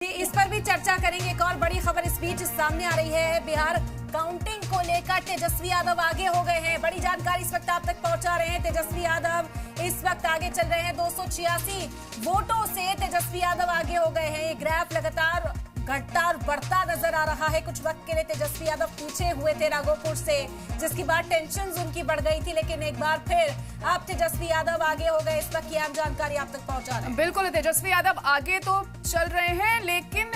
इस पर भी चर्चा करेंगे। एक और बड़ी खबर इस बीच सामने आ रही है। बिहार काउंटिंग को लेकर तेजस्वी यादव आगे हो गए हैं। बड़ी जानकारी इस वक्त आप तक पहुंचा रहे हैं। तेजस्वी यादव इस वक्त आगे चल रहे हैं। 286 वोटों से तेजस्वी यादव आगे हो गए हैं। ये ग्राफ लगातार घटता और बढ़ता नजर आ रहा है। कुछ वक्त के लिए तेजस्वी यादव पीछे हुए थे राघोपुर से, जिसके बाद टेंशन उनकी बढ़ गई थी, लेकिन एक बार फिर अब तेजस्वी यादव आगे हो गए। इस वक्त की अहम जानकारी आप तक पहुंचा रहे हैं। बिल्कुल, तेजस्वी यादव आगे तो चल रहे हैं, लेकिन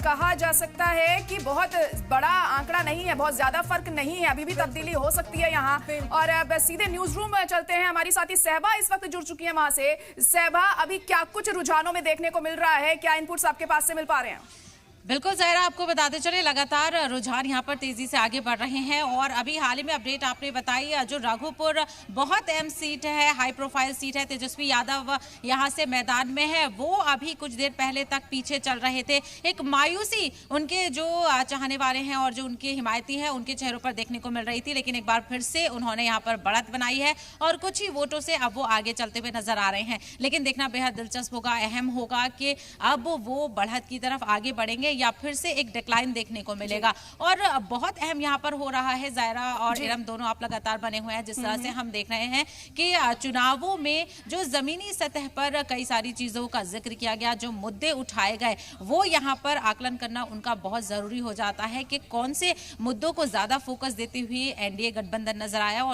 कहा जा सकता है कि बहुत बड़ा आंकड़ा नहीं है, बहुत ज्यादा फर्क नहीं है, अभी भी तब्दीली हो सकती है यहाँ। और अब सीधे न्यूज रूम में चलते हैं। हमारी साथी सहबा इस वक्त जुड़ चुकी है वहां से। सहबा, अभी क्या कुछ रुझानों में देखने को मिल रहा है? क्या इनपुट्स आपके पास से मिल पा रहे हैं? बिल्कुल ज़ाहिरा, आपको बताते चले लगातार रुझान यहाँ पर तेजी से आगे बढ़ रहे हैं। और अभी हाल ही में अपडेट आपने बताई, जो राघोपुर बहुत अहम सीट है, हाई प्रोफाइल सीट है, तेजस्वी यादव यहाँ से मैदान में है। वो अभी कुछ देर पहले तक पीछे चल रहे थे। एक मायूसी उनके जो चाहने वाले हैं और जो उनके हिमायती हैं उनके चेहरों पर देखने को मिल रही थी, लेकिन एक बार फिर से उन्होंने यहाँ पर बढ़त बनाई है और कुछ ही वोटों से अब वो आगे चलते हुए नजर आ रहे हैं। लेकिन देखना बेहद दिलचस्प होगा, अहम होगा कि अब वो बढ़त की तरफ आगे बढ़ेंगे या फिर से एक डिक्लाइन देखने को मिलेगा। और बहुत अहम यहाँ पर हो रहा है, जायरा और इरम दोनों आप लगातार बने हुए हैं। जिस तरह से हम देख रहे हैं कि चुनावों में जो जमीनी सतह पर कई सारी चीजों का जिक्र किया गया, जो मुद्दे उठाए गए, वो यहाँ पर आकलन करना उनका बहुत जरूरी हो जाता है कि कौन से मुद्दों को ज्यादा फोकस देते हुए एनडीए गठबंधन नजर आया। और